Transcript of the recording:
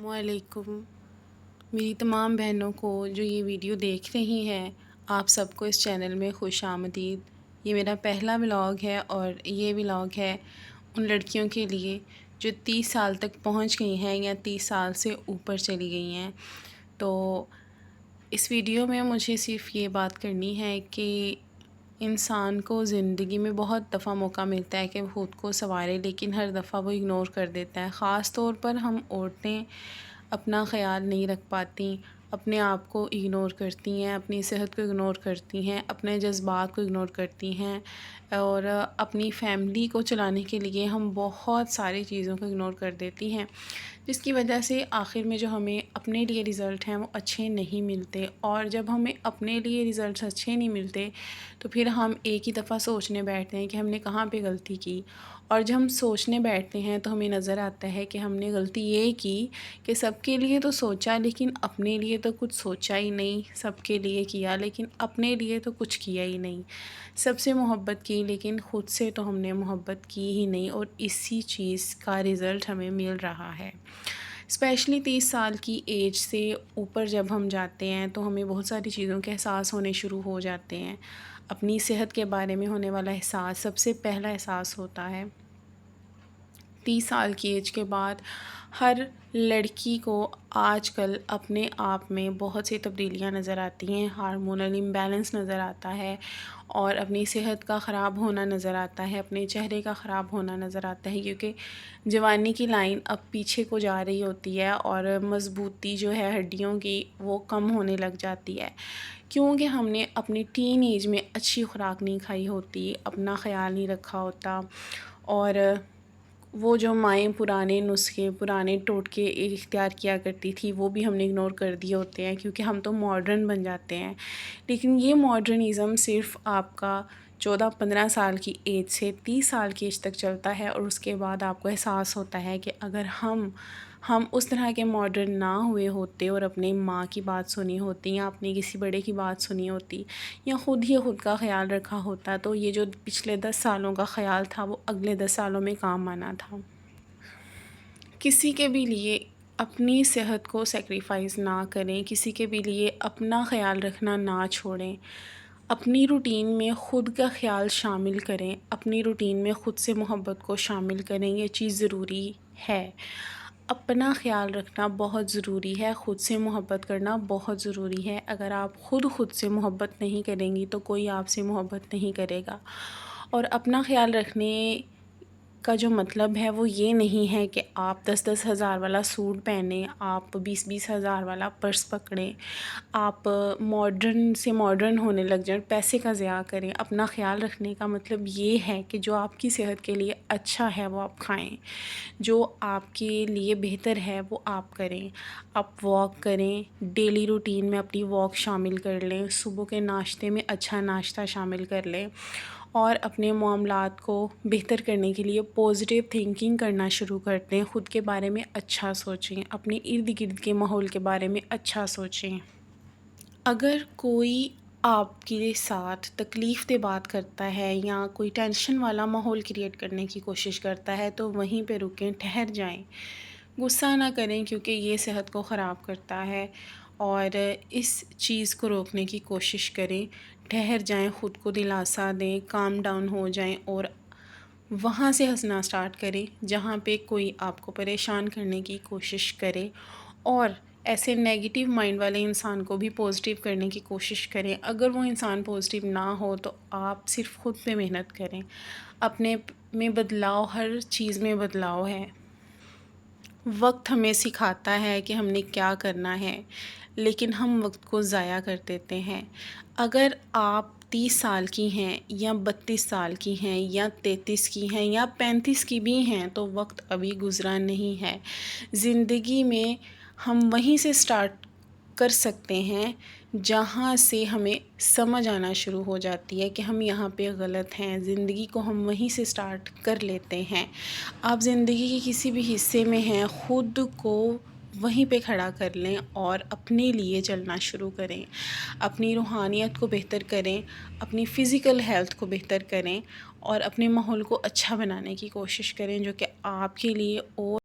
वालेकुम। मेरी तमाम बहनों को जो ये वीडियो देख रही हैं, आप सबको इस चैनल में खुश आमदीद। ये मेरा पहला व्लॉग है और ये व्लॉग है उन लड़कियों के लिए जो 30 साल तक पहुंच गई हैं या 30 साल से ऊपर चली गई हैं। तो इस वीडियो में मुझे सिर्फ़ ये बात करनी है कि इंसान को ज़िंदगी में बहुत दफ़ा मौका मिलता है कि वो ख़ुद को संवारे, लेकिन हर दफ़ा वो इग्नोर कर देता है। ख़ास तौर पर हम औरतें अपना ख़याल नहीं रख पाती, अपने आप को इग्नोर करती हैं, अपनी सेहत को इग्नोर करती हैं, अपने जज्बात को इग्नोर करती हैं और अपनी फ़ैमिली को चलाने के लिए हम बहुत सारी चीज़ों को इग्नोर कर देती हैं, जिसकी वजह से आखिर में जो हमें अपने लिए रिज़ल्ट हैं वो अच्छे नहीं मिलते। और जब हमें अपने लिए रिज़ल्ट अच्छे नहीं मिलते तो फिर हम एक ही दफ़ा सोचने बैठते हैं कि हमने कहाँ पे गलती की। और जब हम सोचने बैठते हैं तो हमें नज़र आता है कि हमने गलती ये की कि सबके लिए तो सोचा लेकिन अपने लिए तो कुछ सोचा ही नहीं। सबके लिए किया लेकिन अपने लिए तो कुछ किया ही नहीं। सबसे मोहब्बत की लेकिन ख़ुद से तो हमने मोहब्बत की ही नहीं, और इसी चीज़ का रिज़ल्ट हमें मिल रहा है। स्पेशली 30 साल की एज से ऊपर जब हम जाते हैं तो हमें बहुत सारी चीज़ों के एहसास होने शुरू हो जाते हैं। अपनी सेहत के बारे में होने वाला एहसास सबसे पहला एहसास होता है। 30 साल की एज के बाद हर लड़की को आजकल अपने आप में बहुत सी तब्दीलियां नज़र आती हैं। हार्मोनल इम्बैलेंस नज़र आता है और अपनी सेहत का ख़राब होना नज़र आता है, अपने चेहरे का ख़राब होना नज़र आता है, क्योंकि जवानी की लाइन अब पीछे को जा रही होती है और मज़बूती जो है हड्डियों की वो कम होने लग जाती है, क्योंकि हमने अपनी टीन एज में अच्छी खुराक नहीं खाई होती, अपना ख़याल नहीं रखा होता। और वो जो माएँ पुराने नुस्खे, पुराने टोटके इख्तियार किया करती थी वो भी हमने इग्नोर कर दिए होते हैं, क्योंकि हम तो मॉडर्न बन जाते हैं। लेकिन ये मॉडर्निज़म सिर्फ़ आपका 14-15 साल की एज से 30 साल की एज तक चलता है, और उसके बाद आपको एहसास होता है कि अगर हम उस तरह के मॉडर्न ना हुए होते और अपनी माँ की बात सुनी होती या अपने किसी बड़े की बात सुनी होती या ख़ुद ही ख़ुद का ख़याल रखा होता, तो ये जो पिछले 10 सालों का ख़याल था वो अगले 10 सालों में काम आना था। किसी के भी लिए अपनी सेहत को सेक्रीफाइस ना करें, किसी के भी लिए अपना ख़याल रखना ना छोड़ें। अपनी रूटीन में ख़ुद का ख़याल शामिल करें, अपनी रूटीन में ख़ुद से मोहब्बत को शामिल करें, ये चीज़ ज़रूरी है। अपना ख़याल रखना बहुत ज़रूरी है, ख़ुद से मोहब्बत करना बहुत ज़रूरी है। अगर आप ख़ुद से मोहब्बत नहीं करेंगी तो कोई आपसे मोहब्बत नहीं करेगा। और अपना ख़याल रखने का जो मतलब है वो ये नहीं है कि आप 10-10 हज़ार वाला सूट पहनें, आप 20-20 हज़ार वाला पर्स पकड़ें, आप मॉडर्न से मॉडर्न होने लग जाएं, पैसे का ज़िया करें। अपना ख़याल रखने का मतलब ये है कि जो आपकी सेहत के लिए अच्छा है वो आप खाएं, जो आपके लिए बेहतर है वो आप करें। आप वॉक करें, डेली रूटीन में अपनी वॉक शामिल कर लें, सुबह के नाश्ते में अच्छा नाश्ता शामिल कर लें, और अपने मामलात को बेहतर करने के लिए पॉजिटिव थिंकिंग करना शुरू करते हैं। ख़ुद के बारे में अच्छा सोचें, अपने इर्द गिर्द के माहौल के बारे में अच्छा सोचें। अगर कोई आपके साथ तकलीफ़ दे बात करता है या कोई टेंशन वाला माहौल क्रिएट करने की कोशिश करता है तो वहीं पे रुकें, ठहर जाएं, गुस्सा ना करें, क्योंकि ये सेहत को ख़राब करता है। और इस चीज़ को रोकने की कोशिश करें, ठहर जाएं, ख़ुद को दिलासा दें, काम डाउन हो जाएं और वहाँ से हंसना स्टार्ट करें जहाँ पे कोई आपको परेशान करने की कोशिश करे। और ऐसे नेगेटिव माइंड वाले इंसान को भी पॉजिटिव करने की कोशिश करें। अगर वो इंसान पॉजिटिव ना हो तो आप सिर्फ ख़ुद पे मेहनत करें। अपने में बदलाव, हर चीज़ में बदलाव है। वक्त हमें सिखाता है कि हमने क्या करना है, लेकिन हम वक्त को ज़ाया कर देते हैं। अगर आप 30 साल की हैं या 32 साल की हैं या 33 की हैं या 35 की भी हैं तो वक्त अभी गुज़रा नहीं है। ज़िंदगी में हम वहीं से स्टार्ट कर सकते हैं जहाँ से हमें समझ आना शुरू हो जाती है कि हम यहाँ पे गलत हैं। ज़िंदगी को हम वहीं से स्टार्ट कर लेते हैं। आप ज़िंदगी के किसी भी हिस्से में हैं, ख़ुद को वहीं पे खड़ा कर लें और अपने लिए चलना शुरू करें। अपनी रूहानियत को बेहतर करें, अपनी फ़िज़िकल हेल्थ को बेहतर करें और अपने माहौल को अच्छा बनाने की कोशिश करें, जो कि आपके लिए और